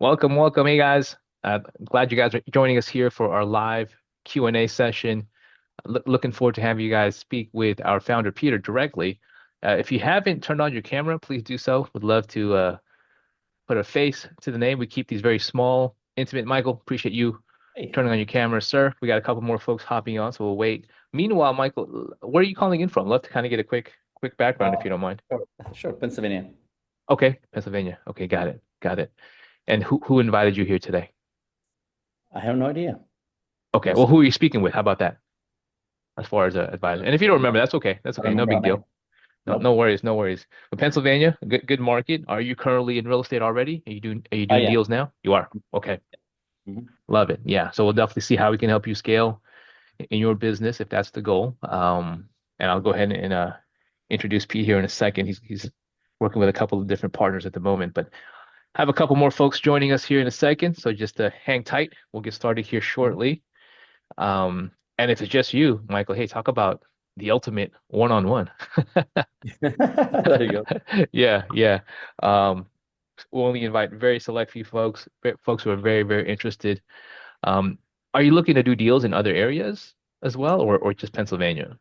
Welcome, welcome. Hey guys, glad you guys are joining us here for our live Q&A session. Looking forward to having you guys speak with our founder, Peter, directly. If you haven't turned on your camera, please do so. Would love to put a face to the name. We keep these very small, intimate. Michael, appreciate you Hey, turning on your camera, sir. We got a couple more folks hopping on, so we'll wait. Meanwhile, Michael, where are you calling in from? Love to kind of get a quick background if uh, you don't mind. sure, Pennsylvania. Okay, Pennsylvania. Okay, got it, got it. And who invited you here today? I have no idea. Okay, That's well, who are you speaking with? How about that? As far as advisor. And if you don't remember, that's okay. That's I don't okay. No remember her big name. deal. No Nope. worries. No worries. But Pennsylvania, good market. Are you currently in real estate already? Are you doing Yeah. deals now? You are. Okay. Mhm. Love it. Yeah. So we'll definitely see how we can help you scale in your business if that's the goal. And I'll go ahead and introduce Pete here in a second. He's working with a couple of different partners at the moment, but have a couple more folks joining us here in a second. So just hang tight. We'll get started here Mhm. shortly. And if it's just you, Michael, hey, talk about the ultimate one-on-one. There you go. Yeah, yeah. Um, we'll only invite very select few folks, folks who are very, very interested. Um, are you looking to do deals in other areas as well, or just Pennsylvania?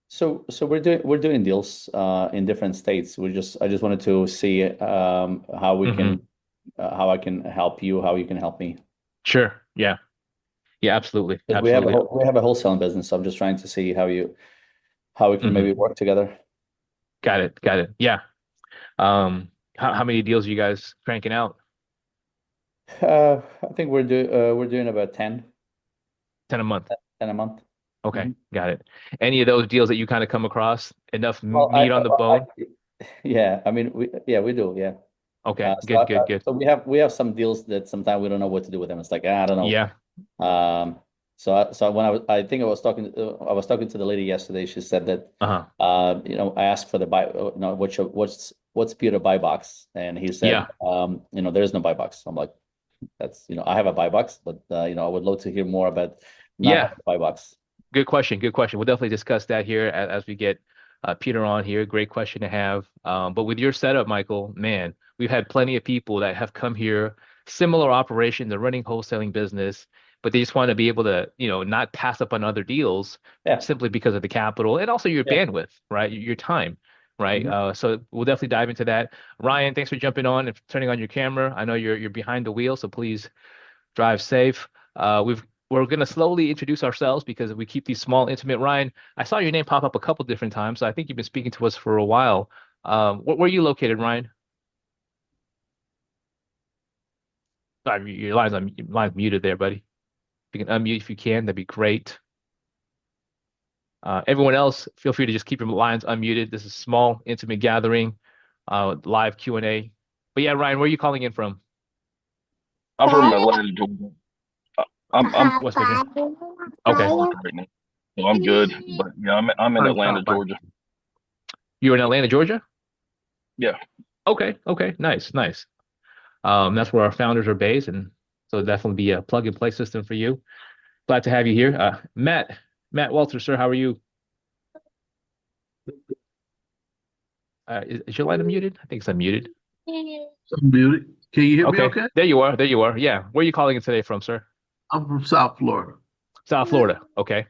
So we're doing deals in different states. I just wanted to see how we Hmm. can how I can help you, how you can help me. Sure. Yeah. Yeah, absolutely. 'Cause Absolutely. we have a wholesaling business, so I'm just trying to see how we can maybe Hmm. work together. Got it. Got it. Yeah. How many deals are you guys cranking out? I think we're doing about 10 a month. 10 a month. Okay, Mhm. got it. Any of those deals that you kind of come across, enough Well, meat on the bone? yeah, I mean, we do, yeah. Okay, good, good, good. So we have some deals that sometimes we don't know what to do with them. It's like, I don't know. Yeah. So when I think I was talking to the lady yesterday. She said that, Uh-huh. I asked for the buy, no, what's Peter buy box, and he said, Yeah. there is no buy box. I'm like, I have a buy box, but I would love to hear more about not Yeah. having a buy box. Good question. Good question. We'll definitely discuss that here as we get Peter on here. Great question to have. But with your setup, Michael, man, we've had plenty of people that have come here, similar operation, they're running wholesaling business, but they just want to be able to, not pass up on other deals Yeah, simply because of the capital and also your yeah. bandwidth, right? Your time, right? Mhm. So we'll definitely dive into that. Ryan, thanks for jumping on and turning on your camera. I know you're behind the wheel, so please drive safe. We're gonna slowly introduce ourselves because we keep these small, intimate. Ryan, I saw your name pop up a couple different times, so I think you've been speaking to us for a while. Where are you located, Ryan? Sorry, your line's muted there, buddy. If you can unmute if you can, that'd be great. Everyone else, feel free to just keep your lines unmuted. This is a small, intimate gathering, live Q&A. But yeah, Ryan, where are you calling in from? I'm from Atlanta, Georgia. I'm West Virginia. in Okay, Florida right now, so I'm good. But yeah, I'm in Atlanta, Georgia. you're in Atlanta, Georgia? Yeah, Okay, okay, nice, nice. That's where our founders are based, and so it'll definitely be a plug and play system for you. Glad to have you here. Matt Walter, sir, how are you? Is your line unmuted? I think it's unmuted. I'm muted. Can you hear me Okay, okay? there you are. There you are. Yeah. Where are you calling in today from, sir? I'm from South Florida. South Florida. Okay.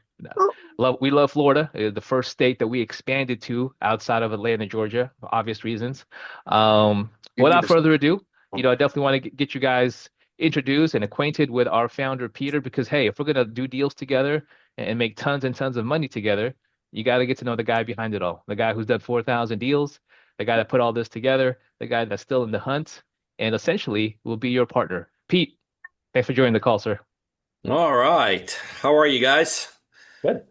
We love Florida. The first state that we expanded to outside of Atlanta, Georgia, for obvious reasons. Without further ado, I definitely want to get you guys introduced and acquainted with our founder, Peter, because hey, if we're gonna do deals together and make tons and tons of money together, you got to get to know the guy behind it all, the guy who's done 4,000 deals, the guy that put all this together, the guy that's still in the hunt, and essentially will be your partner. Pete, thanks for joining the call, sir. All right. How are you guys? Good.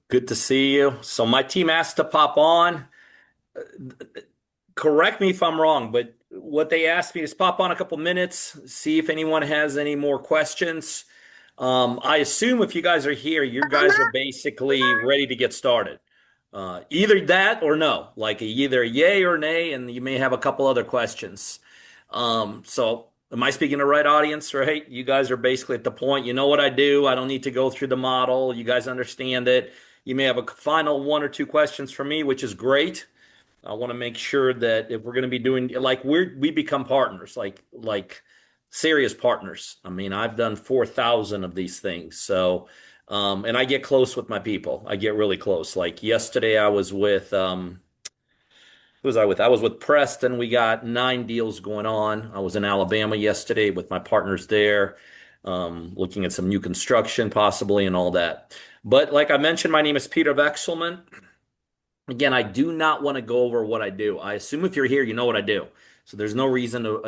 Good to see you. So my team asked to pop on. Correct me if I'm wrong, but what they asked me is pop on a couple minutes, see if anyone has any more questions. I assume if you guys are here, you guys are basically ready to get started. Either that or no, like either yay or nay, and you may have a couple other questions. So am I speaking to the right audience, right? You guys are basically at the point, you know what I do. I don't need to go through the model. You guys understand it. You may have a final one or two questions for me, which is great. I want to make sure that if we're going to be doing like we become partners, like serious partners. I mean, I've done 4,000 of these things. So, and I get close with my people. I get really close. Like yesterday, I was with, who was I with? I was with Preston. We got 9 deals going on. I was in Alabama yesterday with my partners there, looking at some new construction possibly and all that. But like I mentioned, my name is Peter Vekselman. Again, I do not want to go over what I do. I assume if you're here, you know what I do. So there's no reason to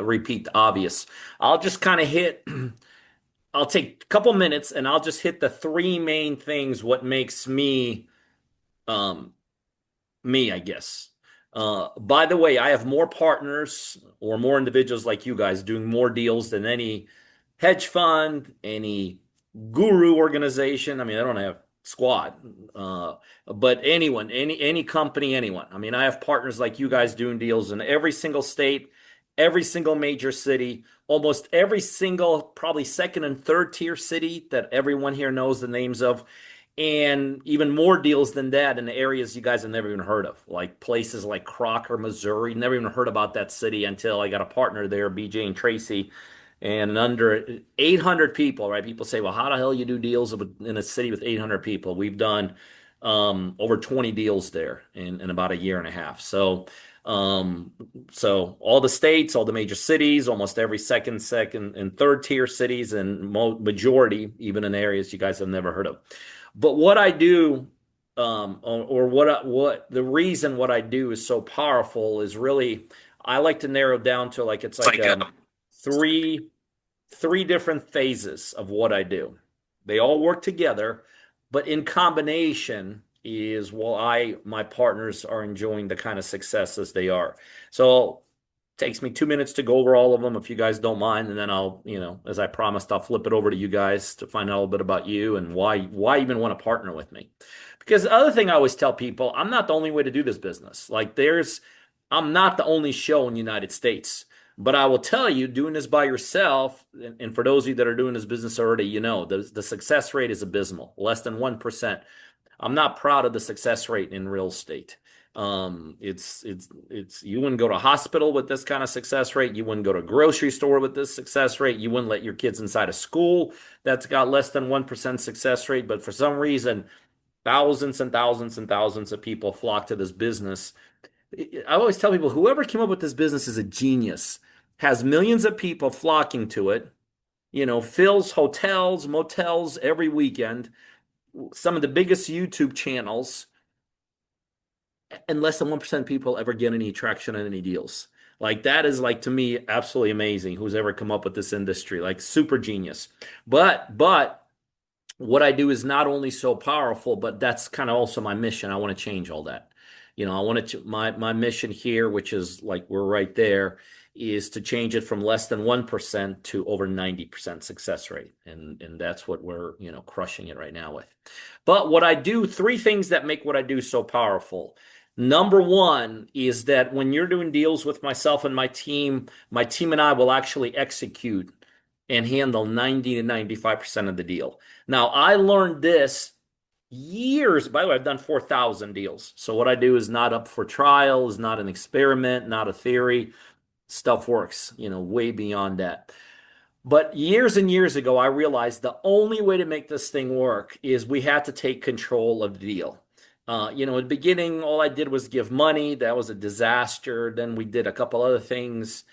repeat the obvious. I'll just kind of I'll take a couple minutes and I'll just hit the 3 main things what makes me um, me, I guess. By the way, I have more partners or more individuals like you guys doing more deals than any hedge fund, any guru organization. I mean, I don't have squad, but anyone, any company, anyone. I mean, I have partners like you guys doing deals in every single state, every single major city, almost every single, probably second and third tier city that everyone here knows the names of, and even more deals than that in the areas you guys have never even heard of, like places like Crocker, Missouri. Never even heard about that city until I got a partner there, BJ and Tracy, and under 800 people, right? People say, well, how the hell you do deals in a city with 800 people? We've done over 20 deals there in about a year and a half. So all the states, all the major cities, almost every second and third tier cities, and majority even in areas you guys have never heard of. But what I do, or what the reason what I do is so powerful is really, I like to narrow down to like it's like three different phases of what I do. They all work together, but in combination is while my partners are enjoying the kind of success as they are. So takes me 2 minutes to go over all of them if you guys don't mind, and then I'll, as I promised, I'll flip it over to you guys to find out a little bit about you and why even want to partner with me. Because the other thing I always tell people, I'm not the only way to do this business. Like I'm not the only show in the United States. But I will tell you, doing this by yourself, and for those of you that are doing this business already, the success rate is abysmal, less than 1%. I'm not proud of the success rate in real estate. It's you wouldn't go to a hospital with this kind of success rate. You wouldn't go to a grocery store with this success rate. You wouldn't let your kids inside a school that's got less than 1% success rate. But for some reason, thousands and thousands and thousands of people flock to this business. I always tell people, whoever came up with this business is a genius, has millions of people flocking to it, fills hotels, motels every weekend, some of the biggest YouTube channels, and less than 1% of people ever get any traction on any deals. Like that is, like, to me, absolutely amazing. Who's ever come up with this industry, like super genius. But what I do is not only so powerful, but that's kind of also my mission. I want to change all that. I want to, my mission here, which is like, we're right there, is to change it from less than 1% to over 90% success rate. And that's what we're, crushing it right now with. But what I do, 3 things that make what I do so powerful. Number one is that when you're doing deals with myself and my team and I will actually execute and handle 90 to 95% of the deal. Now, I learned this years. By the way, I've done 4,000 deals. So what I do is not up for trial, is not an experiment, not a theory. Stuff works, way beyond that. But years and years ago, I realized the only way to make this thing work is we had to take control of the deal. In the beginning, all I did was give money. That was a disaster. Then we did a couple other things.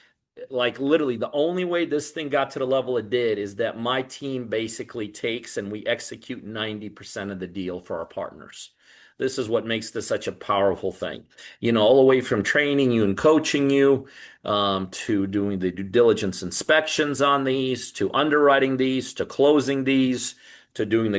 Like literally, the only way this thing got to the level it did is that my team basically takes and we execute 90% of the deal for our partners. This is what makes this such a powerful thing. All the way from training you and coaching you, to doing the due diligence inspections on these, to underwriting these, to closing these, to doing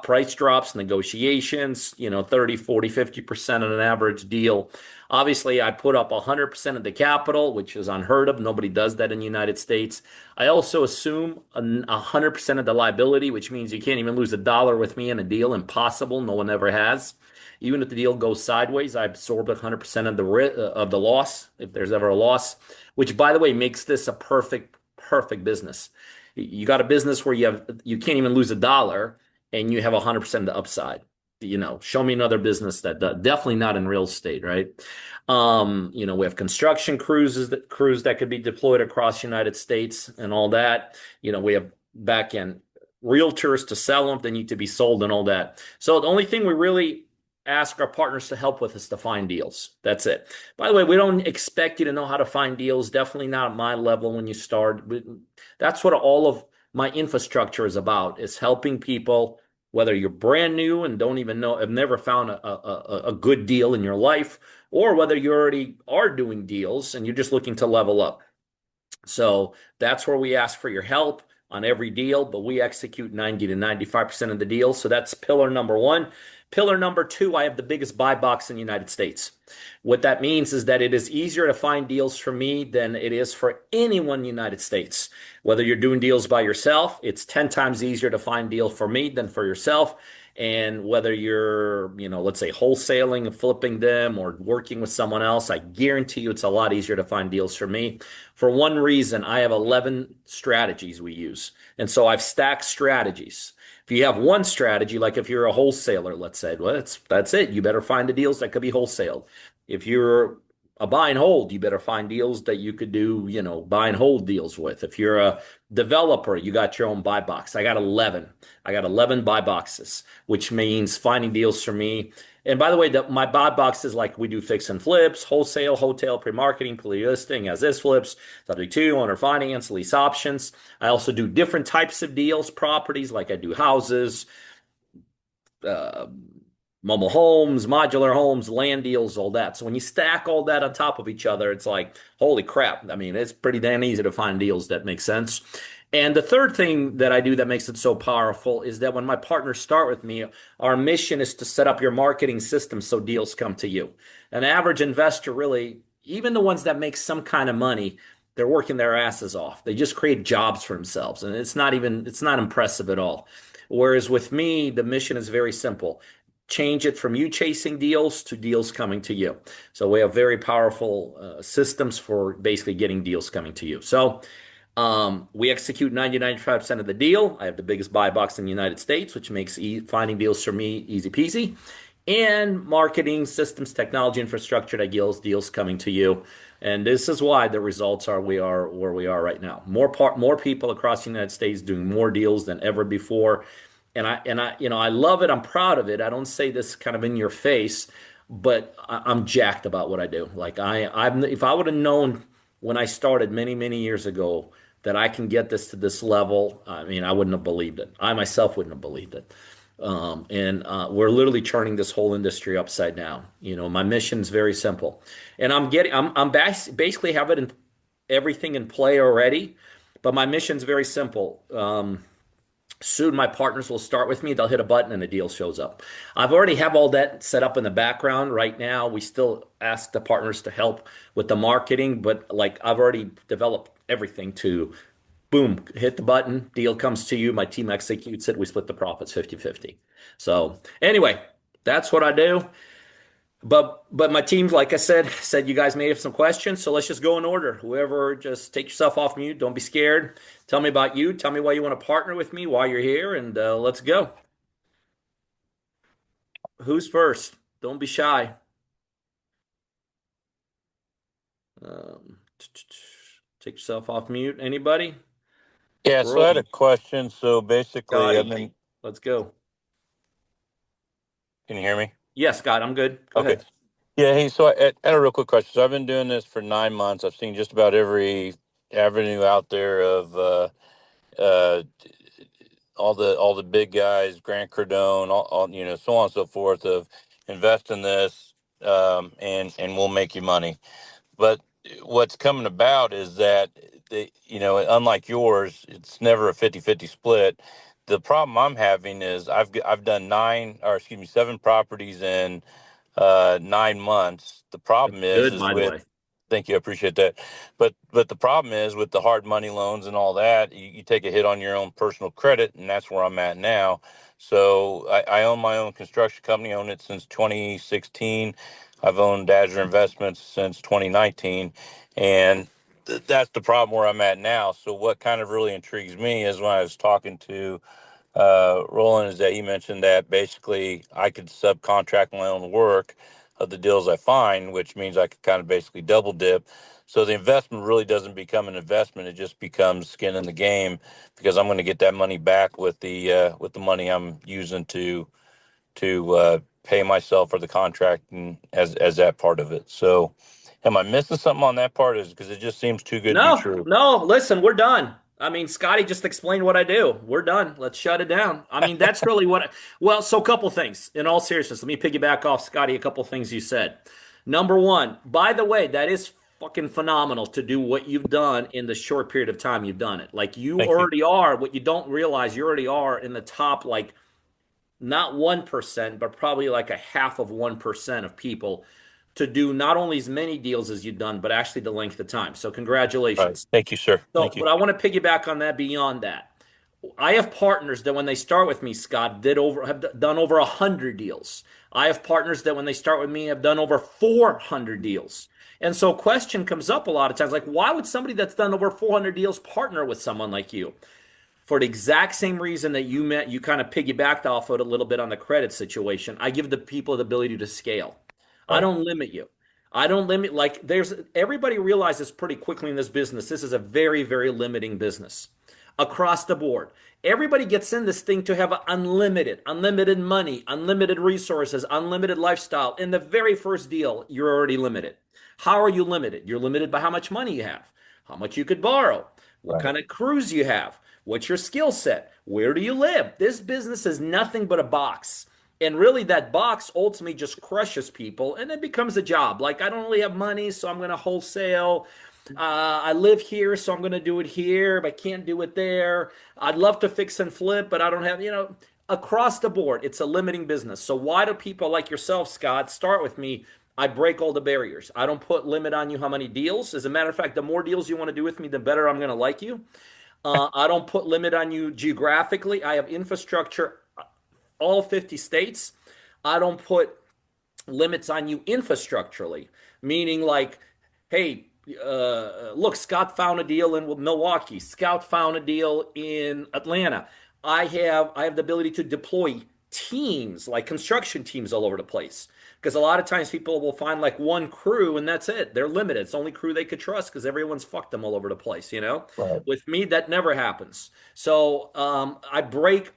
price drops, negotiations, 30, 40, 50% on an average deal. Obviously, I put up 100% of the capital, which is unheard of. Nobody does that in the United States. I also assume 100% of the liability, which means you can't even lose $1 with me in a deal. Impossible. No one ever has. Even if the deal goes sideways, I absorb 100% of the loss, if there's ever a loss, which, by the way, makes this a perfect business. You got a business where you can't even lose $1 and you have 100% of the upside. show me another business that does. Definitely not in real estate, right? We have construction crews that could be deployed across the United States and all that. We have back end realtors to sell them. They need to be sold and all that. So the only thing we really ask our partners to help with is to find deals. That's it. By the way, we don't expect you to know how to find deals. Definitely not at my level when you start. That's what all of my infrastructure is about, is helping people, whether you're brand new and don't even know, have never found a good deal in your life, or whether you already are doing deals and you're just looking to level up. So that's where we ask for your help on every deal, but we execute 90 to 95% of the deals. So that's pillar number one. Pillar number two, I have the biggest buy box in the United States. What that means is that it is easier to find deals for me than it is for anyone in the United States. Whether you're doing deals by yourself, it's 10 times easier to find deal for me than for yourself. And whether you're, let's say wholesaling and flipping them or working with someone else, I guarantee you it's a lot easier to find deals for me. For one reason, I have 11 strategies we use. And so I've stacked strategies. If you have one strategy, like if you're a wholesaler, let's say, well, that's it. You better find the deals that could be wholesaled. If you're a buy and hold, you better find deals that you could do, buy and hold deals with. If you're a developer, you got your own buy box. I got 11. I got 11 buy boxes, which means finding deals for me. And by the way, my buy boxes, like we do fix and flips, wholesale, hotel, pre-marketing, pre-listing, as is flips, W2, owner finance, lease options. I also do different types of deals, properties, like I do houses, mobile homes, modular homes, land deals, all that. So when you stack all that on top of each other, it's like, holy crap. I mean, it's pretty damn easy to find deals that make sense. And the third thing that I do that makes it so powerful is that when my partners start with me, our mission is to set up your marketing system so deals come to you. An average investor, really, even the ones that make some kind of money, they're working their asses off. They just create jobs for themselves. And it's not impressive at all. Whereas with me, the mission is very simple. Change it from you chasing deals to deals coming to you. So we have very powerful systems for basically getting deals coming to you. So we execute 90-95% of the deal. I have the biggest buy box in the United States, which makes finding deals for me easy peasy. And marketing systems, technology, infrastructure that deals coming to you. And this is why the results are where we are right now. More people across the United States doing more deals than ever before. And I love it. I'm proud of it. I don't say this kind of in your face, but I'm jacked about what I do. Like if I would have known when I started many, many years ago that I can get this to this level, I mean, I wouldn't have believed it. I myself wouldn't have believed it. And we're literally turning this whole industry upside down. My mission is very simple, and I'm basically having everything in play already, but my mission is very simple. Soon my partners will start with me. They'll hit a button and a deal shows up. I've already have all that set up in the background right now. We still ask the partners to help with the marketing, but like I've already developed everything to boom, hit the button, deal comes to you, my team executes it, we split the profits 50-50. So anyway, that's what I do. But my team, like I said you guys may have some questions, so let's just go in order. Whoever, just take yourself off mute. Don't be scared. Tell me about you. Tell me why you want to partner with me, why you're here, and let's go. Who's first? Don't be shy. Take yourself off mute. Anybody? Yeah, so I had a question. So basically, let's go. Can you hear me? Yes, Scott, I'm good. Go ahead. Yeah, hey, so I had a real quick question. So I've been doing this for 9 months. I've seen just about every avenue out there of all the big guys, Grant Cardone, all so on and so forth, of invest in this, and we'll make you money. But what's coming about is that unlike yours, it's never a 50-50 split. The problem I'm having is I've done 7 properties in 9 months. The problem is by the way. Thank you, I appreciate that. But the problem is with the hard money loans and all that, you take a hit on your own personal credit, and that's where I'm at now. So I own my own construction company. I own it since 2016. I've owned Azure Investments since 2019, and that's the problem where I'm at now. So what kind of really intrigues me is when I was talking to Roland, is that he mentioned that basically I could subcontract my own work of the deals I find, which means I could kind of basically double dip. So the investment really doesn't become an investment; it just becomes skin in the game because I'm going to get that money back with the money I'm using to pay myself for the contract and as that part of it. So, am I missing something on that part? Is because it just seems too good to be No, true. no, listen, we're done. I mean, Scotty just explained what I do. We're done. Let's shut it down. I mean, that's really well, so a couple things. In all seriousness, let me piggyback off Scotty, a couple things you said. Number one, by the way, that is fucking phenomenal to do what you've done in the short period of time you've done it. Like you Thank you. already are, what you don't realize, you already are in the top, like not 1%, but probably like a half of 1% of people to do not only as many deals as you've done, but actually the length of time. So All right. congratulations. Thank you, sir. So, Thank you. but I want to piggyback on that beyond that. I have partners that when they start with me, Scott, have done over 100 deals. I have partners that when they start with me have done over 400 deals. And so, a question comes up a lot of times, like, why would somebody that's done over 400 deals partner with someone like you? For the exact same reason that you kind of piggybacked off of it a little bit on the credit situation. I give the people the ability to scale. I Right. don't limit you. I don't limit, like, there's everybody realizes pretty quickly in this business, this is a very, very limiting business across the board. Everybody gets in this thing to have unlimited money, unlimited resources, unlimited lifestyle. In the very first deal, you're already limited. How are you limited? You're limited by how much money you have, how much you could borrow, what Right. kind of crews you have, what's your skill set, where do you live? This business is nothing but a box. And really, that box ultimately just crushes people and it becomes a job. Like, I don't really have money, so I'm going to wholesale. I live here, so I'm going to do it here, but I can't do it there. I'd love to fix and flip, but I don't have, across the board, it's a limiting business. So, why do people like yourself, Scott, start with me? I break all the barriers. I don't put limit on you how many deals. As a matter of fact, the more deals you want to do with me, the better I'm going to like you. I don't put limit on you geographically. I have infrastructure all 50 states. I don't put limits on you infrastructurally, meaning like, hey, look, Scott found a deal in Milwaukee. Scott found a deal in Atlanta. I have the ability to deploy teams, like construction teams, all over the place. Because a lot of times people will find like one crew and that's it. They're limited. It's the only crew they could trust because everyone's fucked them all over the place. Right. With me, that never happens. So I break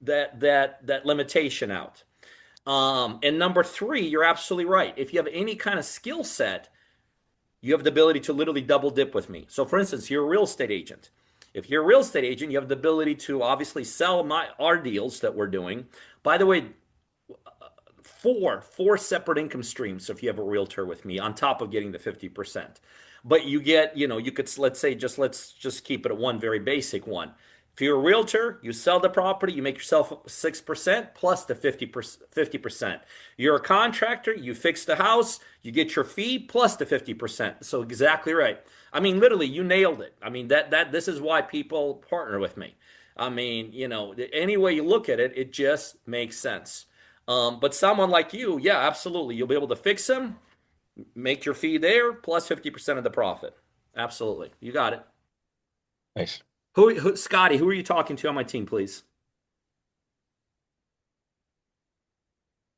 that limitation out. And number three, you're absolutely right. If you have any kind of skill set, you have the ability to literally double dip with me. So, for instance, you're a real estate agent. If you're a real estate agent, you have the ability to obviously sell our deals that we're doing. By the way, four separate income streams if you have a realtor with me on top of getting the 50%. But you get, you could, let's just keep it at one very basic one. If you're a realtor, you sell the property, you make yourself 6% plus the 50%. You're a contractor, you fix the house, you get your fee plus the 50%. So exactly right. I mean, literally, you nailed it. I mean, this is why people partner with me. I mean, any way you look at it, it just makes sense. But someone like you, yeah, absolutely. You'll be able to fix them, make your fee there, plus 50% of the profit. Absolutely. You got it. Nice. Scotty, who are you talking to on my team, please?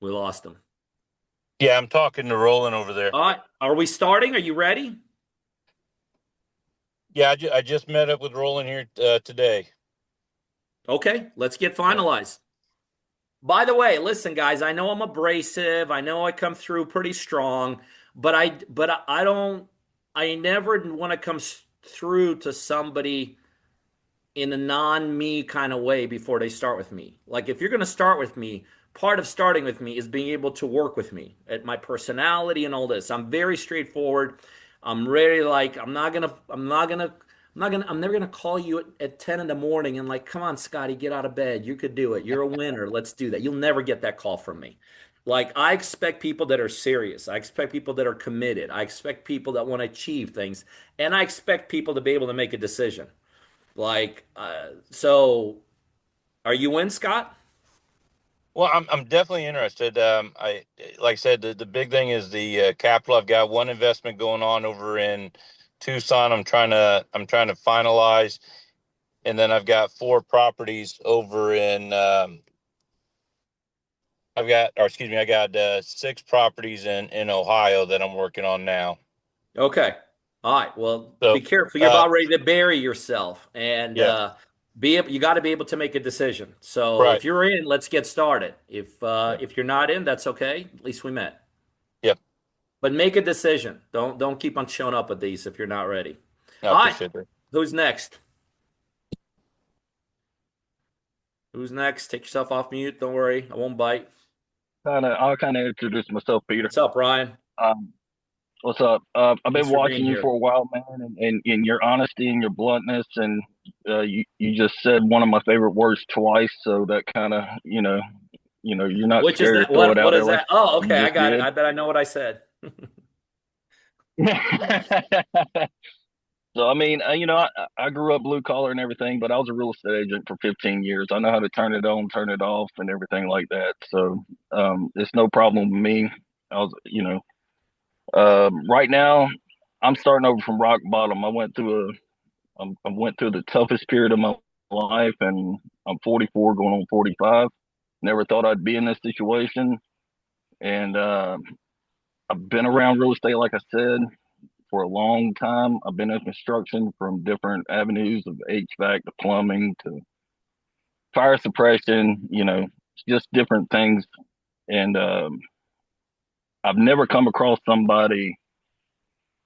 We lost him. Yeah, I'm talking to Roland over there. All right. Are we starting? Are you ready? Yeah, I just met up with Roland here today. Okay, let's get finalized. By the way, listen, guys, I know I'm abrasive. I know I come through pretty strong, but I never want to come through to somebody in a non-me kind of way before they start with me. Like if you're going to start with me, part of starting with me is being able to work with me at my personality and all this. I'm very straightforward. I'm really like I'm never gonna call you at 10 in the morning and like, come on, Scotty, get out of bed. You could do it. You're a winner. Let's do that. You'll never get that call from me. Like I expect people that are serious. I expect people that are committed. I expect people that want to achieve things, and I expect people to be able to make a decision. So are you in, Scott? Well, I'm definitely interested. I like I said, the big thing is the capital. I've got one investment going on over in Tucson. I'm trying to finalize, and then I've got 4 properties over in. I got 6 properties in Ohio that I'm working on now. Okay. All right. Well, So, be careful. You're about ready to bury yourself, and yeah, you got to be able to make a decision. So right. if you're in, let's get started. If you're not in, that's okay. At least we met. Yep. But make a decision. Don't keep on showing up at these if you're not ready. I All right. appreciate that. Who's next? Who's next? Take yourself off mute. Don't worry. I won't bite. I'll kind of introduce myself, Peter. What's up, Ryan? Um, what's up? I've Thanks been for being watching you here. for a while, man, and your honesty and your bluntness, and you just said one of my favorite words twice, so that kind of you're not Which is scared that? to throw it What out is there like that? Oh, you okay. I just got it. did. I bet I know what I said. So I mean, I grew up blue collar and everything, but I was a real estate agent for 15 years. I know how to turn it on, turn it off, and everything like that. So it's no problem with me. I was, right now I'm starting over from rock bottom. I went through the toughest period of my life, and I'm 44, going on 45. Never thought I'd be in this situation, and I've been around real estate, like I said, for a long time. I've been in construction from different avenues of HVAC to plumbing to fire suppression, just different things. And I've never come across somebody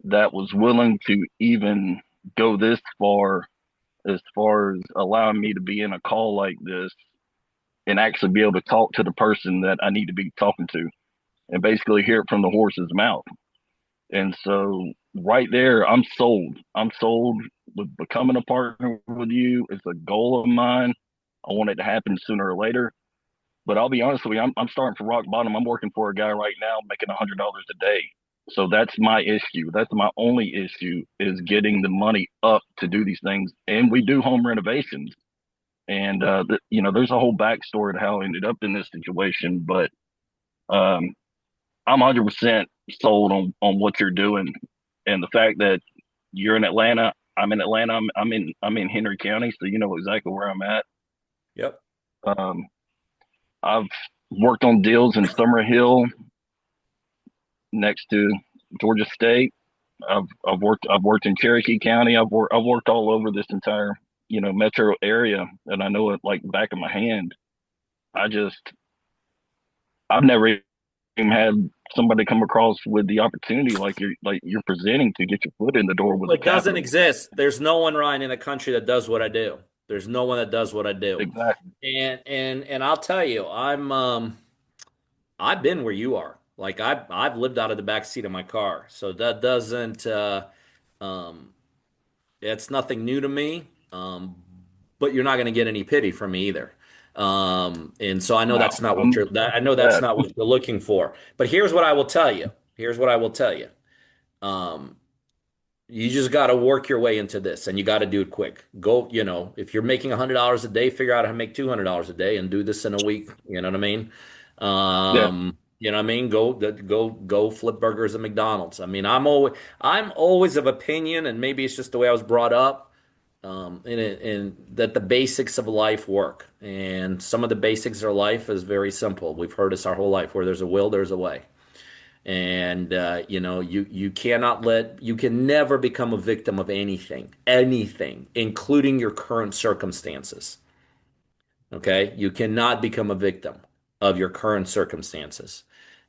that was willing to even go this far as allowing me to be in a call like this and actually be able to talk to the person that I need to be talking to and basically hear it from the horse's mouth. And so right there, I'm sold. I'm sold with becoming a partner with you. It's a goal of mine. I want it to happen sooner or later. But I'll be honest with you, I'm starting from rock bottom. I'm working for a guy right now making $100 a day. So that's my issue. That's my only issue is getting the money up to do these things. And we do home renovations. And there's a whole backstory to how I ended up in this situation. But um, I'm 100% sold on what you're doing, and the fact that you're in Atlanta. I'm in Atlanta. I'm in Henry County, so you know exactly where I'm at. Yep. Um, I've worked on deals in Summer Hill, next to Georgia State. I've worked in Cherokee County. I've worked all over this entire metro area, and I know it like the back of my hand. I just I've never even had somebody come across with the opportunity like you're presenting to get your foot in the door with the It doesn't capital. exist. There's no one, Ryan, in the country that does what I do. There's no one that does what I do. Exactly. And I'll tell you, I've been where you are. Like I've lived out of the back seat of my car. So that doesn't um it's nothing new to me. But you're not going to get any pity from me either. And so I know No, that's not what I'm I know that's that. not what you're looking for. But here's what I will tell you. Here's what I will tell you. Um, you just got to work your way into this, and you got to do it quick. Go, if you're making $100 a day, figure out how to make $200 a day, and do this in a week. You know what I mean? Yeah. You know what I mean? Go flip burgers at McDonald's. I mean, I'm always of opinion, and maybe it's just the way I was brought up. And that the basics of life work, and some of the basics of life is very simple. We've heard this our whole life: where there's a will, there's a way. And you can never become a victim of anything, including your current circumstances. Okay, you cannot become a victim of your current circumstances.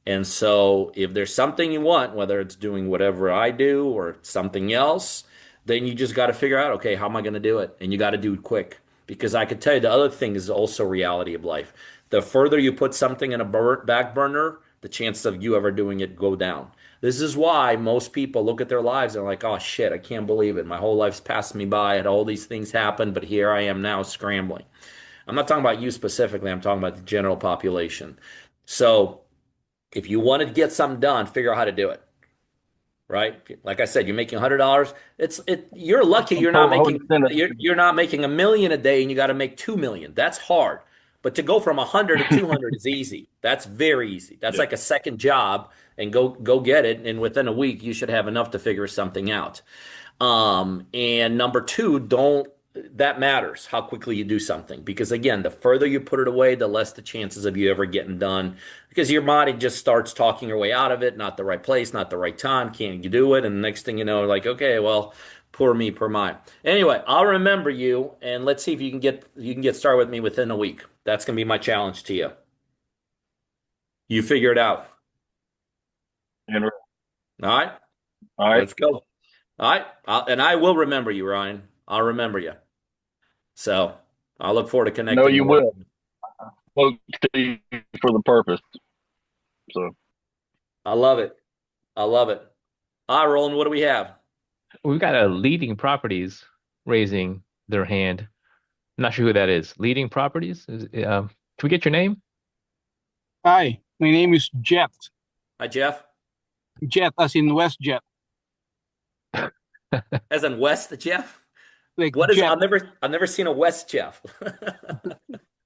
And so, if there's something you want, whether it's doing whatever I do or something else, then you just got to figure out, okay, how am I going to do it? And you got to do it quick. Because I could tell you the other thing is also reality of life. The further you put something in a back burner, the chances of you ever doing it go down. This is why most people look at their lives and are like, oh shit, I can't believe it. My whole life's passed me by and all these things happened, but here I am now scrambling. I'm not talking about you specifically, I'm talking about the general population. So if you want to get something done, figure out how to do it. Right? Like I said, you're making $100. You're lucky I'm told 100%. you're not making 1 million a day and you got to make 2 million. That's hard. But to go from 100 to 200 is easy. That's very easy. That's Yeah. like a second job, and go get it. And within a week, you should have enough to figure something out. And number two, don't that matters, how quickly you do something. Because again, the further you put it away, the less the chances of you ever getting done. Because your body just starts talking your way out of it, not the right place, not the right time, can't you do it? And the next thing you know, like, okay, well, poor me, poor mine. Anyway, I'll remember you, and let's see if you can get started with me within a week. That's gonna be my challenge to you. You figure it out. And, All right, all right. let's go. All right, and I will remember you, Ryan. I'll remember you. So I'll look forward to No, connecting. you will. Spoke to you for the purpose. So I love it. I love it. All right, Roland, what do we have? We've got a leading properties raising their hand. I'm not sure who that is. Leading properties? Can we get your name? Hi, my name is Jet. Hi, Jeff. Jet as in WestJet. As in West Jeff? Like What is jet. I've never seen a West Jeff.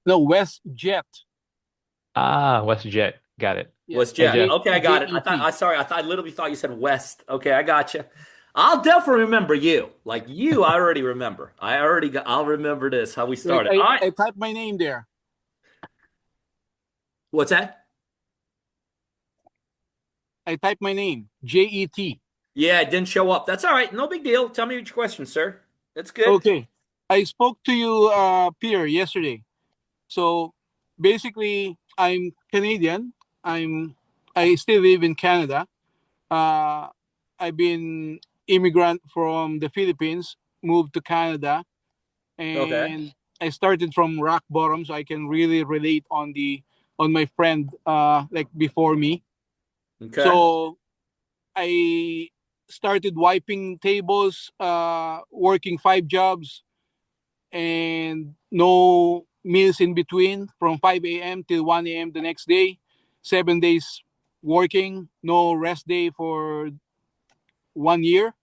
No, WestJet. Ah, WestJet. Got it. West Hey, Jet. Jeff. Okay, I got it. I literally thought you said West. Okay, I got you. I'll definitely remember you. Like you, I already remember. I'll remember this, how we started. Like All right. I typed my name there. What's that? I typed my name, Jet. Yeah, it didn't show up. That's all right. No big deal. Tell me your question, sir. That's good. Okay. I spoke to you, Peter, yesterday. So basically, I'm Canadian. I still live in Canada. I've been immigrant from the Philippines, moved to Canada, Okay. and I started from rock bottom, so I can really relate on my friend like before me. Okay. So I started wiping tables, working 5 jobs, and no meals in between from 5 a.m. till 1 a.m. the next day. 7 days working, no rest day for 1 year.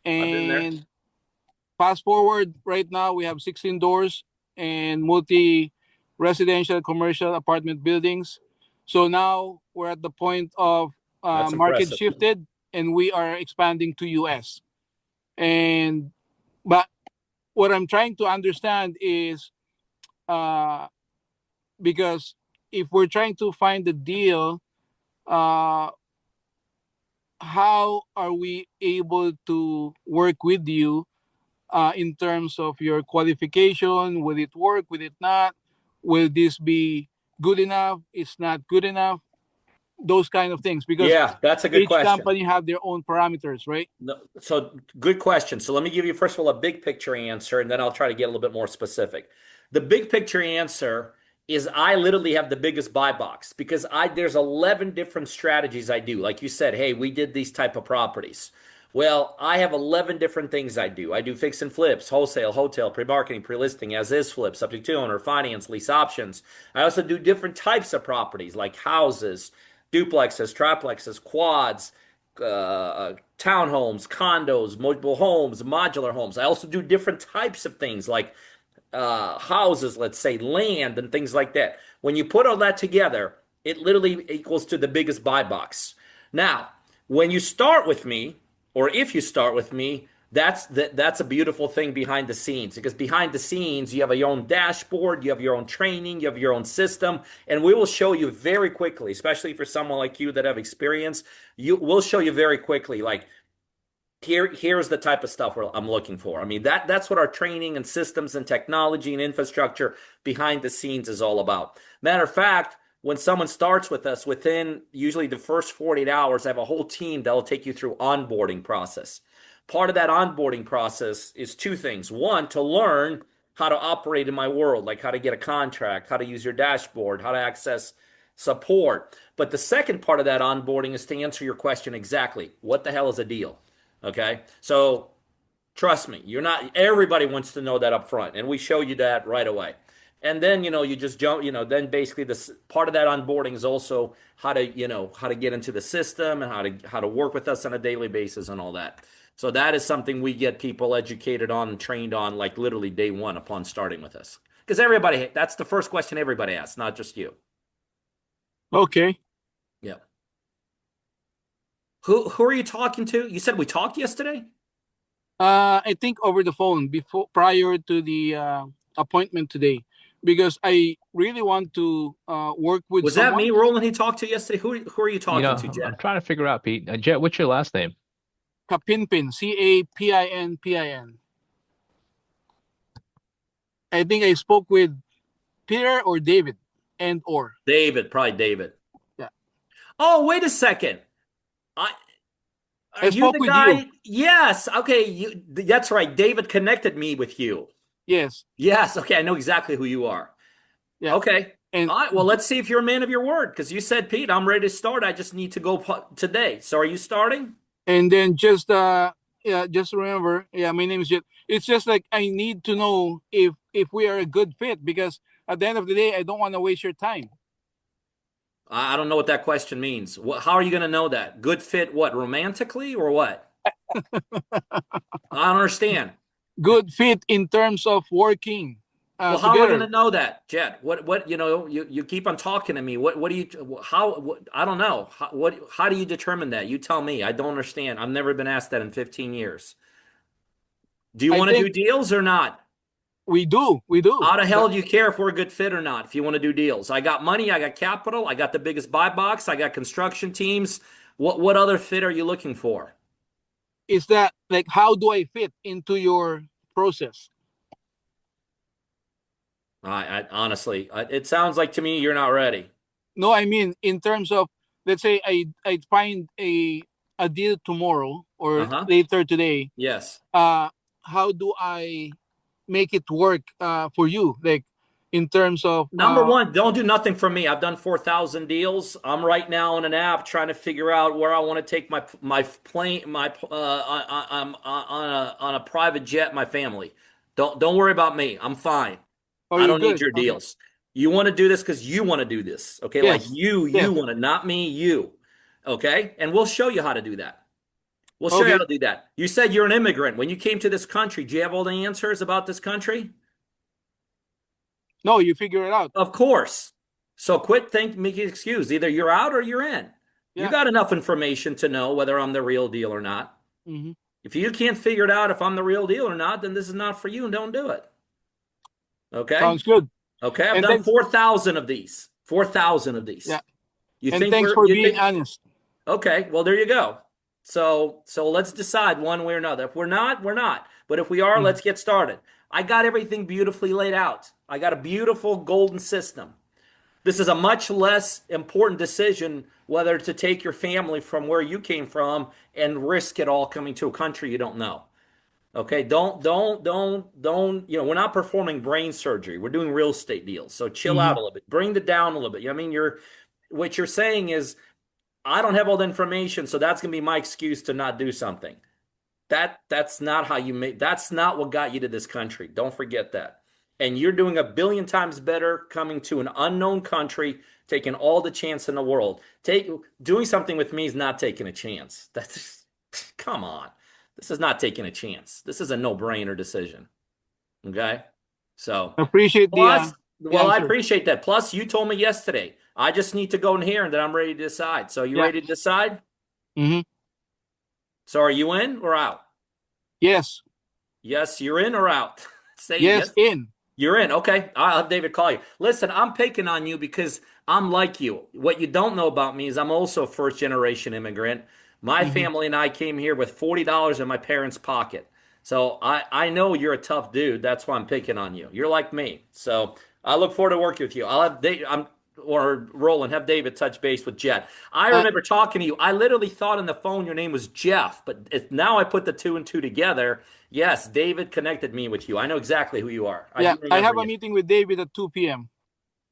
I've been there. And fast forward, right now we have 16 doors and multi residential commercial apartment buildings. So now we're at the point of That's market impressive. shifted and we are expanding to US. And but what I'm trying to understand is because if we're trying to find a deal, uh, how are we able to work with you in terms of your qualification? Will it work? Will it not? Will this be good enough? It's not good enough. Those kind of things, because Yeah, that's a good each question. company have their own parameters, right? No, so good question. So let me give you first of all a big picture answer, and then I'll try to get a little bit more specific. The big picture answer is I literally have the biggest buy box because there's 11 different strategies I do. Like you said, hey, we did these type of properties. Well, I have 11 different things I do. I do fix and flips, wholesale, hotel, pre-marketing, pre-listing, as is flips, subject to owner, finance, lease options. I also do different types of properties like houses, duplexes, triplexes, quads, townhomes, condos, mobile homes, modular homes. I also do different types of things like houses, let's say land and things like that. When you put all that together, it literally equals to the biggest buy box. Now, when you start with me, or if you start with me, that's a beautiful thing behind the scenes, because behind the scenes you have your own dashboard, you have your own training, you have your own system, and we will show you very quickly, especially for someone like you that have experience. We'll show you very quickly, like here's the type of stuff I'm looking for. I mean, that's what our training and systems and technology and infrastructure behind the scenes is all about. Matter of fact, when someone starts with us, within usually the first 48 hours, I have a whole team that will take you through onboarding process. Part of that onboarding process is two things. One, to learn how to operate in my world, like how to get a contract, how to use your dashboard, how to access support. But the second part of that onboarding is to answer your question exactly. What the hell is a deal? Okay. So trust me, everybody wants to know that up front. And we show you that right away. And then, you just jump, then basically this part of that onboarding is also how to get into the system and how to work with us on a daily basis and all that. So that is something we get people educated on and trained on, like literally day one upon starting with us. Because that's the first question everybody asks, not just you. Okay. Yeah. Who are you talking to? You said we talked yesterday? I think over the phone prior to the appointment today, because I really want to work with Was that me, someone. Roland, he talked to yesterday? Who are you talking to, I'm Jet? trying to figure out, Pete. Jet, what's your last name? Kapinpin, Capinpin. I think I spoke with Peter or David, and or David, probably David. yeah. Oh, wait a second. Are I you spoke the with you. guy? Yes. Okay. That's right. David connected me with you. Yes. Yes. Okay. I know exactly who you are. Yeah. Okay. And All right. Well, let's see if you're a man of your word because you said, Pete, I'm ready to start. I just need to go today. So are you starting? then just remember, yeah, my name is Jet. It's just like I need to know if we are a good fit, because at the end of the day, I don't want to waste your time. I don't know what that question means. How are you going to know that? Good fit, what, romantically or what? I don't understand. Good fit in terms of working Well, how are we going together. to know that, Jet? You keep on talking to me. What do you, I don't know. How do you determine that? You tell me. I don't understand. I've never been asked that in 15 years. Do you I want to do think deals or not? we do. How the hell do you care if we're a good fit or not if you want to do deals? I got money, I got capital, I got the biggest buy box, I got construction teams. What other fit are you looking for? Is that like, how do I fit into your process? I honestly, it sounds like to me you're not ready. No, I mean in terms of, let's say I find a deal tomorrow or Uh-huh. later today. Yes. How do I make it work for you? Like in terms of Number one, don't do nothing for me. I've done 4,000 deals. I'm right now on an app trying to figure out where I want to take my plane, I'm on a private jet, my family. Don't worry about me. I'm fine. are I you don't need good? your Okay. deals. You want to do this because you want to do this. Okay. Like Yes. you Yes. want to, not me, you. Okay. And we'll show you how to do that. We'll show you how Okay. to do that. You said you're an immigrant. When you came to this country, do you have all the answers about this country? No, you figure it out. Of course. So quit making an excuse. Either you're out or you're in. You Yeah. got enough information to know whether I'm the real deal or not. Mm-hmm. If you can't figure it out if I'm the real deal or not, then this is not for you and don't do it. Okay? Sounds good. Okay, I've And done thanks. 4,000 of these. 4,000 of these. Yeah. And thanks for You being think honest. okay, well there you go. So let's decide one way or another. If we're not, we're not. But if we are, Mhm. let's get started. I got everything beautifully laid out. I got a beautiful golden system. This is a much less important decision whether to take your family from where you came from and risk it all coming to a country you don't know. Okay, don't, we're not performing brain surgery. We're doing real estate deals. So chill out Mm-hmm. a little bit. Bring it down a little bit. I mean, what you're saying is I don't have all the information, so that's going to be my excuse to not do something. That's not how you make that's not what got you to this country. Don't forget that. And you're doing a billion times better coming to an unknown country, taking all the chance in the world. Doing something with me is not taking a chance. That's come on. This is not taking a chance. This is a no-brainer decision. Okay? So, Appreciate plus, the well, I answer. appreciate that. Plus, you told me yesterday. I just need to go in here and then I'm ready to decide. So, you Yeah. ready to decide? Mm-hmm. So, are you in or out? Yes. Yes, you're in or out? Say Yes. yes. In. You're in. Okay. I'll have David call you. Listen, I'm picking on you because I'm like you. What you don't know about me is I'm also a first generation immigrant. My Mm-hmm. family and I came here with $40 in my parents' pocket. So I know you're a tough dude. That's why I'm picking on you. You're like me. So I look forward to working with you. I'll have or Roland, have David touch base with Jet. I Uh, remember talking to you. I literally thought on the phone your name was Jeff, but now I put the two and two together. Yes, David connected me with you. I know exactly who you are. I yeah. do I remember have a you. meeting with David at 2 p.m.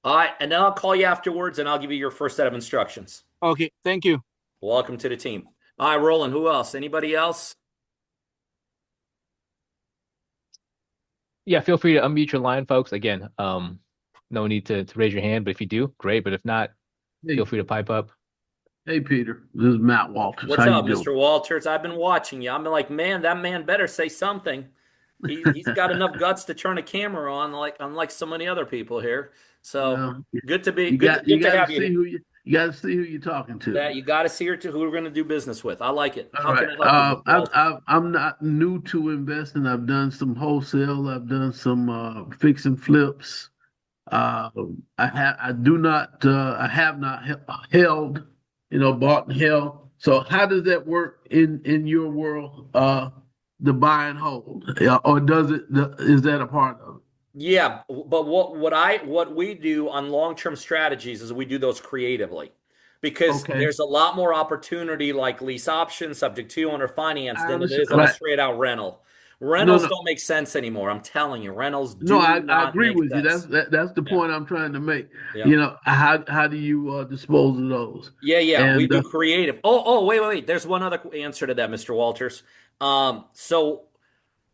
All right, and then I'll call you afterwards and I'll give you your first set of instructions. Okay. Thank you. Welcome to the team. All right, Roland, who else? Anybody else? Yeah, feel free to unmute your line, folks. Again, no need to raise your hand, but if you do, great. But if not, feel free to pipe up. Hey, Peter. This is Matt Walters. What's How you up, doing? Mr. Walters? I've been watching you. I'm like, man, that man better say something. He's got enough guts to turn a camera on, like unlike so many other people here. So Well, good to be you good got to to have you see here. who You got to see who you're talking to. That you got to see who we're going to do business with. I like it. All How right. can I help you, Mr. Walters? I'm not new to investing. I've done some wholesale. I've done some fix and flips. Uh, I have not held, bought and held. So how does that work in your world? The buy and hold, or is that a part of it? Yeah, but what we do on long-term strategies is we do those creatively because Okay, there's a lot more opportunity like lease option, subject to owner finance I than it understand. is on a Right. straight out rental. No, Rentals no, don't make sense anymore. I'm telling you, rentals no. do I not agree make with you. sense. That's the Yeah. point I'm trying to make. Yeah. How do you dispose of those? Yeah. We And do creative. Wait. There's one other answer to that, Mr. Walters. So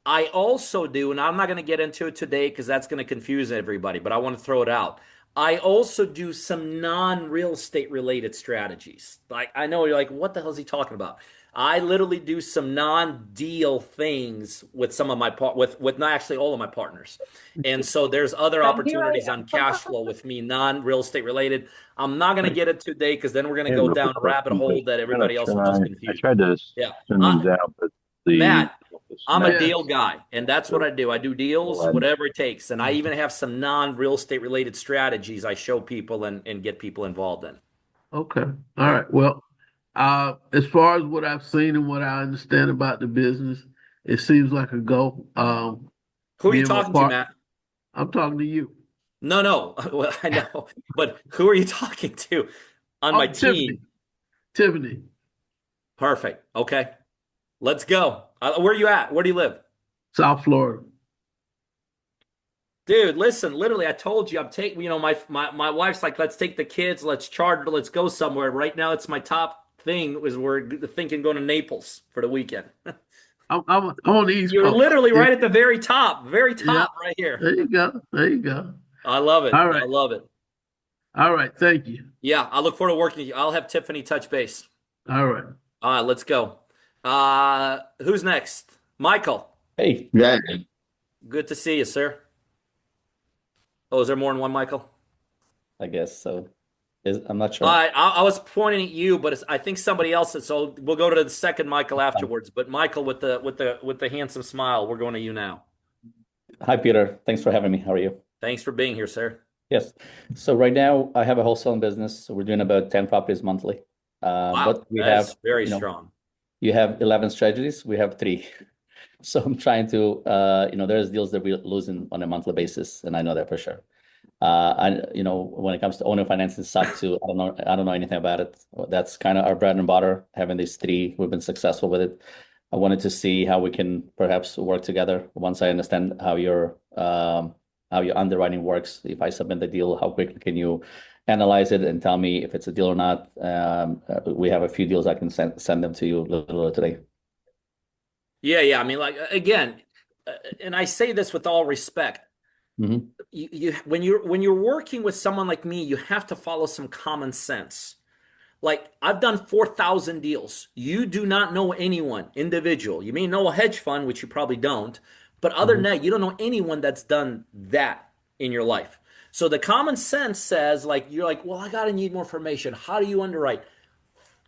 I also do, and I'm not going to get into it today because that's going to confuse everybody, but I want to throw it out. I also do some non-real estate related strategies. Like I know you're like, what the hell is he talking about? I literally do some non-deal things with some of my with not actually all of my partners. And so there's other opportunities on cash flow with me, non-real estate related. I'm not going to get it today because then we're going to Hey, go down a rabbit hole that everybody else will just I confuse. tried to Yeah. send these out, but the Matt, I'm a Yes. deal guy, and that's what I do. I do deals, whatever it takes. And I even have some non-real estate related strategies I show people and get people involved in. Okay. All Yeah. right. Well, as far as what I've seen and what I understand about the business, it seems like a go. Who are Me you and my talking to, part, Matt? I'm talking to you. No. Well, I know, but who are you talking to on my Oh, Tiffany. team? Tiffany, Perfect. Okay, let's go. Where are you at? Where do you live? South Florida. Dude, listen, literally, I told you I'm taking, my wife's like, let's take the kids, let's charter, let's go somewhere. Right now, it's my top thing is we're thinking going to Naples for the weekend. I'm on the East You're Coast. literally Yeah. right at the very Yeah. top right here. There you go. There you go. I love it. All I right. love it. All right. Thank you. Yeah, I look forward to working with you. I'll have Tiffany touch base. All right. All right, let's go. Who's next? Michael. Hey, Yeah, Good to see you, sir. Oh, is there more than one Michael? I guess so. I'm not sure. I was pointing at you, but I think somebody else. So we'll go to the second Michael afterwards. But Michael with the handsome smile, we're going to you now. Hi, Peter. Thanks for having me. How are you? Thanks for being here, sir. Yes. So right now I have a wholesaling business. So we're doing about 10 properties monthly. Wow, But we that is have, very you know, strong. you have 11 strategies. We have 3. So I'm trying to, there's deals that we're losing on a monthly basis, and I know that for sure. When it comes to owner financing suck too, I don't know anything about it. That's kind of our bread and butter, having these 3. We've been successful with it. I wanted to see how we can perhaps work together once I understand how your underwriting works. If I submit the deal, how quickly can you analyze it and tell me if it's a deal or not? We have a few deals I can send them to you later today. Yeah. I mean, like again, and I say this with all respect. Mm-hmm. When you're working with someone like me, you have to follow some common sense. Like I've done 4,000 deals. You do not know anyone individual. You may know a hedge fund, which you probably don't, but other than that, you don't know anyone that's done that in your life. So the common sense says, like, you're like, well, I gotta need more information. How do you underwrite?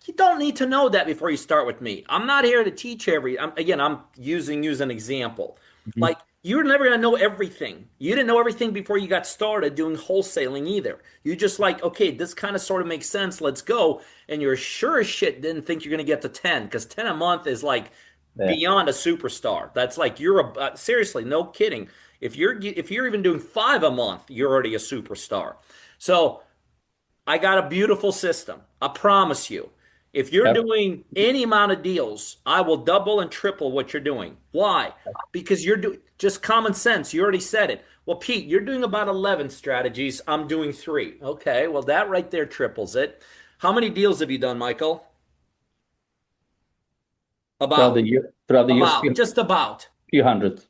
You don't need to know that before you start with me. I'm not here to teach I'm using you as an example. Mm-hmm. Like you're never gonna know everything. You didn't know everything before you got started doing wholesaling either. You just like, okay, this kind of sort of makes sense. Let's go. And you're sure as shit didn't think you're gonna get to 10 because 10 a month is like beyond a superstar. That's like seriously, no kidding. If you're even doing 5 a month, you're already a superstar. So I got a beautiful system. I promise you. If you're doing any amount of deals, I will double and triple what you're doing. Why? Because you're doing just common sense. You already said it. Well, Pete, you're doing about 11 strategies. I'm doing 3. Okay, well, that right there triples it. How many deals have you done, Michael? Throughout the years, Just about. few hundred.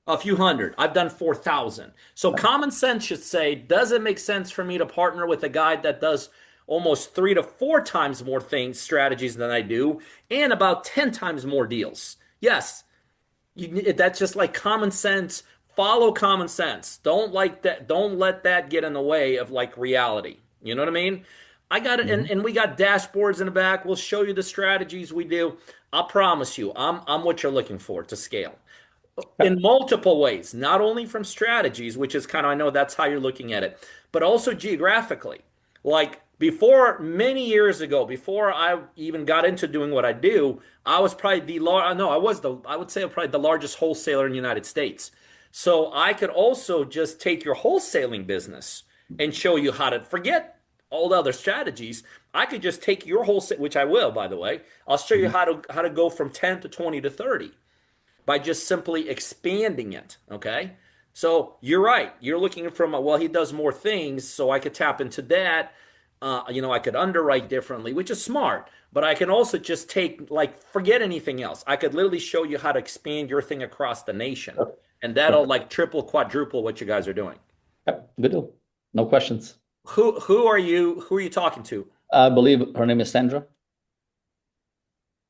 A few hundred. I've done 4,000. So common sense should say, does it make sense for me to partner with a guy that does almost 3 to 4 times more strategies than I do, and about 10 times more deals? Yes. That's just like common sense. Follow common sense. Don't let that get in the way of like reality. You know what I mean? I got it, and we got dashboards in the back. We'll show you the strategies we do. I promise you, I'm what you're looking for to scale in multiple ways, not only from strategies, which is kind of, I know that's how you're looking at it, but also geographically. Like before, many years ago, before I even got into doing what I do, I was probably no, I would say probably the largest wholesaler in the United States. So I could also just take your wholesaling business and show you how to forget all the other strategies. I could just take your wholesale, which I will, by the way. I'll show you how to go from 10 to 20 to 30 by just simply expanding it. Okay. So you're right. You're looking from, well, he does more things, so I could tap into that. I could underwrite differently, which is smart. But I can also just take, like, forget anything else. I could literally show you how to expand your thing across the nation. And that'll like triple, quadruple what you guys are doing. Yep, good deal. No questions. Who are you? Who are you talking to? I believe her name is Sandra.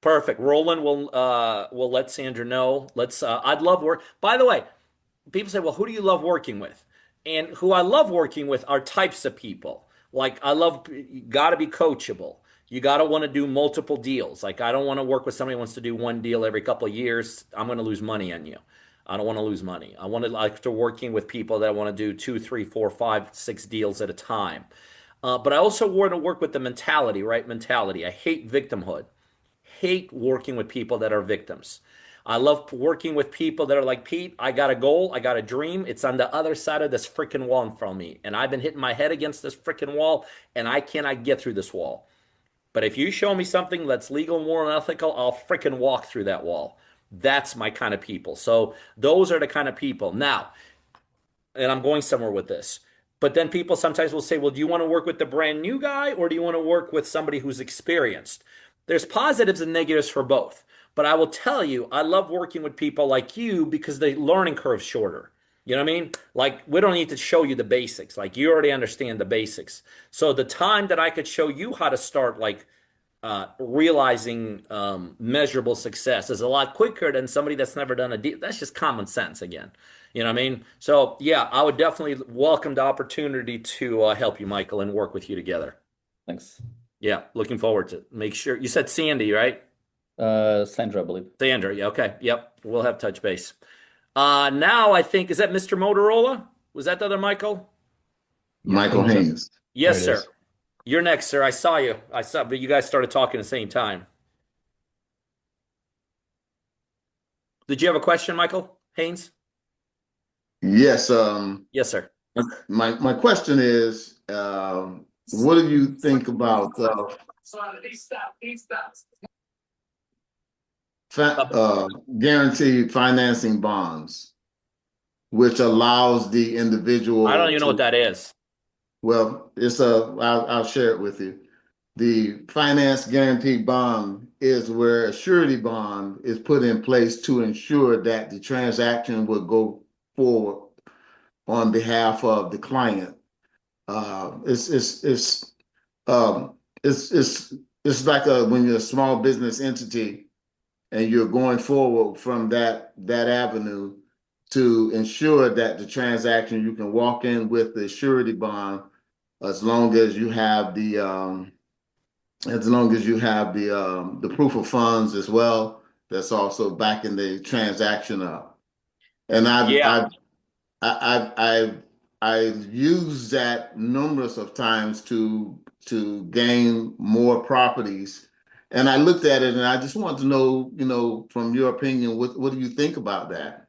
Perfect. Roland will let Sandra know. I'd love work. By the way, people say, well, who do you love working with? And who I love working with are types of people. Like you got to be coachable. You got to want to do multiple deals. Like I don't want to work with somebody who wants to do one deal every couple of years. I'm going to lose money on you. I don't want to lose money. I want to like to working with people that want to do 2, 3, 4, 5, 6 deals at a time. But I also want to work with the mentality, right? Mentality. I hate victimhood. Hate working with people that are victims. I love working with people that are like, Pete, I got a goal, I got a dream. It's on the other side of this freaking wall in front of me. And I've been hitting my head against this freaking wall, and I cannot get through this wall. But if you show me something that's legal, moral, and ethical, I'll freaking walk through that wall. That's my kind of people. So those are the kind of people. Now, and I'm going somewhere with this. But then people sometimes will say, well, do you want to work with the brand new guy or do you want to work with somebody who's experienced? There's positives and negatives for both. But I will tell you, I love working with people like you because the learning curve's shorter. You know what I mean? Like, we don't need to show you the basics. Like, you already understand the basics. So the time that I could show you how to start, like, realizing measurable success is a lot quicker than somebody that's never done a deal. That's just common sense again. You know what I mean? So yeah, I would definitely welcome the opportunity to help you, Michael, and work with you together. Thanks. Yeah, looking forward to it. Make sure you said Sandy, right? Sandra, I believe. Sandra, yeah, okay. Yep. We'll have touch base. Now I think, is that Mr. Motorola? Was that the other Michael? Michael Haynes. Yes, sir. You're next, sir. I saw you. But you guys started talking at the same time. Did you have a question, Michael Haynes? Yes. Yes, sir. My question is, what do you think about guaranteed financing bonds, which allows the individual? I don't even know what that is. Well, I'll share it with you. The finance guarantee bond is where a surety bond is put in place to ensure that the transaction will go forward on behalf of the client. It's like when you're a small business entity and you're going forward from that avenue to ensure that the transaction, you can walk in with the surety bond as long as you have the proof of funds as well. That's also backing the transaction up. And I've used that numerous of times to gain more properties. And I looked at it and I just want to know, from your opinion, what do you think about that?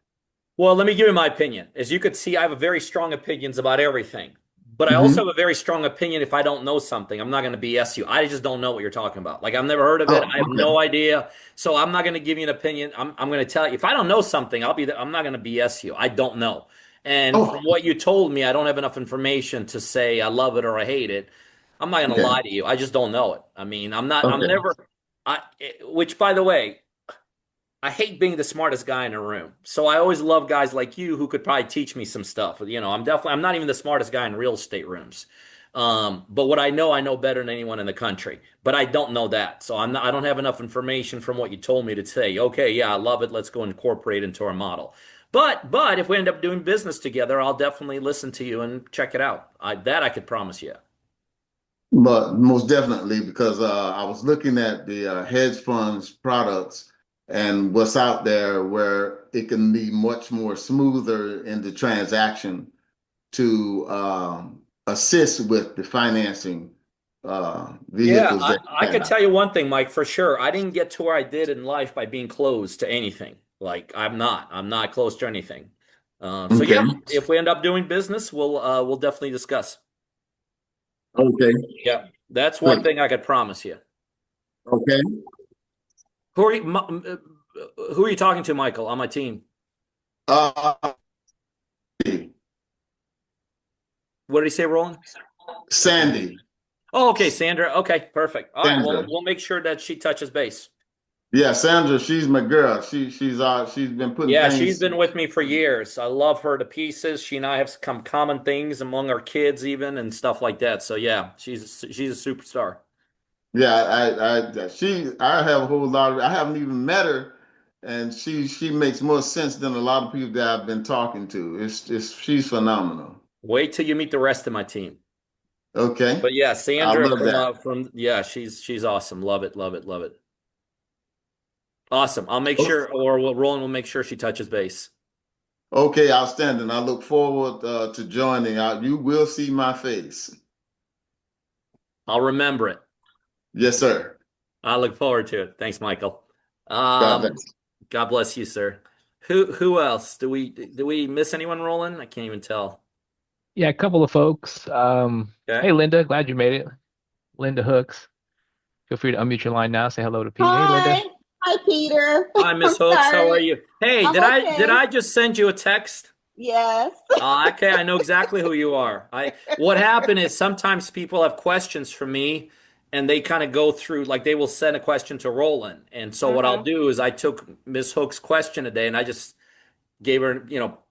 Well, let me give you my opinion. As you could see, I have very strong opinions about everything. But I also have a very strong opinion if I don't know something. I'm not going to BS you. I just don't know what you're talking about. Like, I've never heard of it. I have no idea. So I'm not going to give you an opinion. I'm going to tell you. If I don't know something, I'm not going to BS you. I don't know. And from what you told me, I don't have enough information to say I love it or I hate it. I'm not going to lie to you. I just don't know it. I mean, I'm never, which by the way, I hate being the smartest guy in a room. So I always love guys like you who could probably teach me some stuff. You know, I'm not even the smartest guy in real estate rooms. But what I know better than anyone in the country. But I don't know that. So I don't have enough information from what you told me to say, okay, yeah, I love it. Let's go incorporate into our model. But if we end up doing business together, I'll definitely listen to you and check it out. That I could promise you. But most definitely, because I was looking at the hedge funds products and what's out there where it can be much more smoother in the transaction to assist with the financing Yeah, vehicles that I you could have. tell you one thing, Mike, for sure. I didn't get to where I did in life by being closed to anything. Like I'm not close to anything. So Okay. yeah, if we end up doing business, we'll definitely discuss. Okay. Yeah, that's one Great. thing I could promise you. Okay. Who are you talking to, Michael, on my team? Uh, What did he say, Roland? Sandy. Oh, okay, Sandra. Okay, perfect. All right, well, Sandra. we'll make sure that she touches base. Yeah, Sandra, she's my girl. She's been putting Yeah, she's things. been with me for years. I love her to pieces. She and I have some common things among our kids, even and stuff like that. So yeah, she's a superstar. Yeah, I have a whole lot of, I haven't even met her, and she makes more sense than a lot of people that I've been talking to. She's phenomenal. Wait till you meet the rest of my team. Okay. But yeah, I Sandra love that. from yeah, she's awesome. Love it, love it, love it. Awesome. I'll make sure, or Roland will make sure she touches base. Okay, outstanding. I look forward to joining. You will see my face. I'll remember it. Yes, sir. I look forward to it. Thanks, Michael. God Um, bless. God bless you, sir. Who else? Do we miss anyone, Roland? I can't even tell. Yeah, a couple of folks. Okay. Hey, Linda, glad you made it. Linda Hooks. Feel free to unmute your line now. Say hello to Pete. Hey, Hi. Linda. Hi, Peter. Hi, Miss I'm Hooks. How are sorry. you? Hey, I'm did okay. I just send you a text? Yes. Okay, I know exactly who you are. What happened is sometimes people have questions for me and they kind of go through like they will send a question to Roland. And so what I'll Uh-huh. do is I took Miss Hook's question today and I just gave her,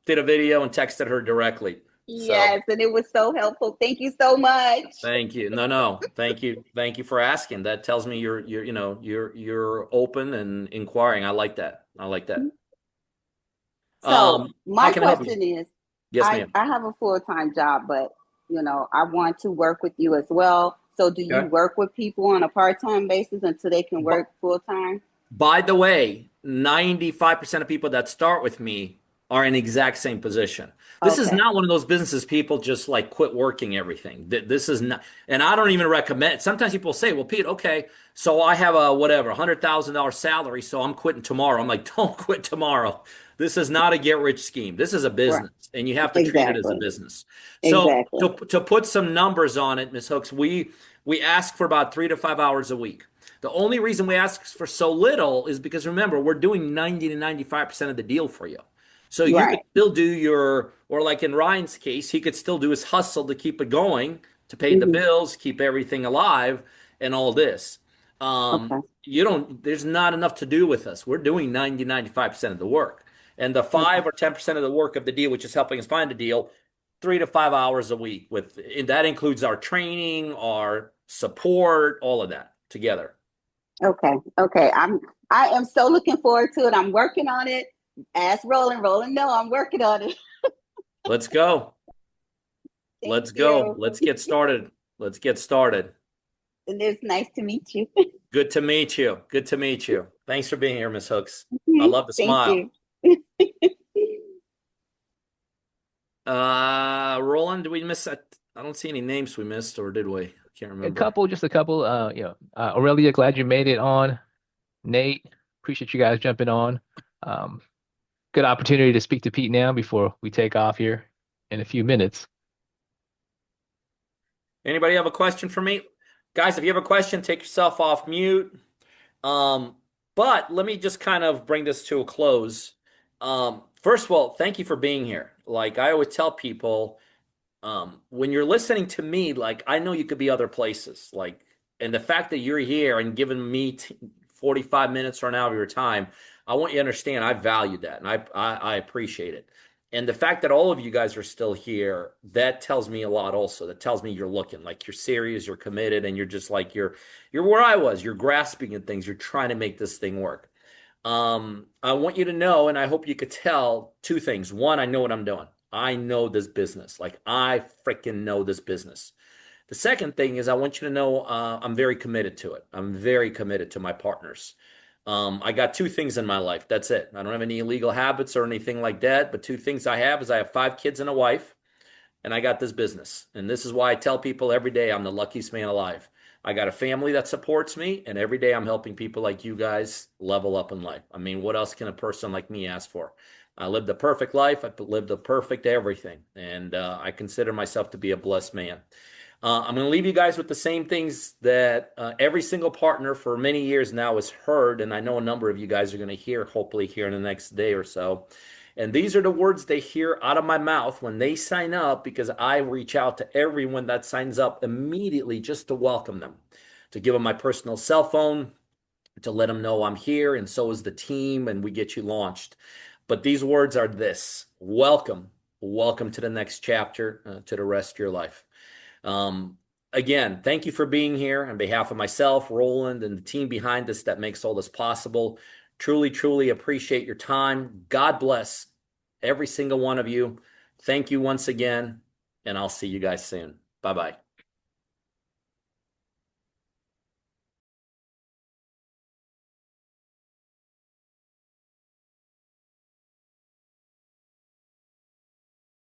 did a video and texted her directly. So Yes, and it was so helpful. Thank you so much. thank you. No. Thank you. Thank you for asking. That tells me you're open and inquiring. I like that. I like that. So How my can I help you? question is, Yes, I ma'am. I have a full-time job, but I want to work with you as well. So do you Okay. work with people on a part-time basis until they can Bu- work full-time? By the way, 95% of people that start with me are in the exact same position. This is Okay. not one of those businesses people just like quit working everything. This is not, and I don't even recommend. Sometimes people say, "Well, Pete, okay, so I have a whatever $100,000 salary, so I'm quitting tomorrow." I'm like, "Don't quit tomorrow. This is not a get rich scheme. This is a Right. business, and you have to treat it as a Exactly. business." So Exactly. to put some numbers on it, Ms. Hooks, we ask for about 3 to 5 hours a week. The only reason we ask for so little is because remember, we're doing 90 to 95% of the deal for you. So you could Right. still do or like in Ryan's case, he could still do his hustle to keep it going, to pay the Hmm. bills, keep everything alive, and all this. Okay. There's not enough to do with us. We're doing 90, 95% of the work. And the Okay. 5 or 10% of the work of the deal, which is helping us find a deal, 3 to 5 hours a week and that includes our training, our support, all of that together. Okay. Okay. I am so looking forward to it. I'm working on it. Ask Roland. Roland, no, I'm working on it. Let's go. Thank Let's go. you. Let's get started. Let's get started. And it's nice to meet you. Good to meet you. Good to meet you. Thanks for being here, Miss Hooks. I love the Thank smile. you. Roland, did we miss that? I don't see any names we missed, or did we? I can't remember. Just a couple. Aurelia, glad you made it on. Nate, appreciate you guys jumping on. Um, Good opportunity to speak to Pete now before we take off here in a few minutes. Anybody have a question for me? Guys, if you have a question, take yourself off mute. But let me just kind of bring this to a close. First of all, thank you for being here. Like I always tell people, when you're listening to me, like I know you could be other places, like, and the fact that you're here and giving me 45 minutes or an hour of your time, I want you to understand I value that and I appreciate it. And the fact that all of you guys are still here, that tells me a lot also. That tells me you're looking like you're serious, you're committed, and you're just like you're where I was. You're grasping at things. You're trying to make this thing work. I want you to know, and I hope you could tell two things. One, I know what I'm doing. I know this business. Like I freaking know this business. The second thing is I want you to know I'm very committed to it. I'm very committed to my partners. I got two things in my life. That's it. I don't have any illegal habits or anything like that. But two things I have is I have 5 kids and a wife, and I got this business. And this is why I tell people every day I'm the luckiest man alive. I got a family that supports me, and every day I'm helping people like you guys level up in life. I mean, what else can a person like me ask for? I lived a perfect life. I lived a perfect everything. And I consider myself to be a blessed man. I'm going to leave you guys with the same things that every single partner for many years now has heard. And I know a number of you guys are going to hear, hopefully, here in the next day or so. And these are the words they hear out of my mouth when they sign up, because I reach out to everyone that signs up immediately just to welcome them, to give them my personal cell phone, to let them know I'm here, and so is the team, and we get you launched. But these words are this: welcome, welcome to the next chapter, to the rest of your life. Again, thank you for being here on behalf of myself, Roland, and the team behind us that makes all this possible. Truly, truly appreciate your time. God bless every single one of you. Thank you once again, and I'll see you guys soon. Bye-bye.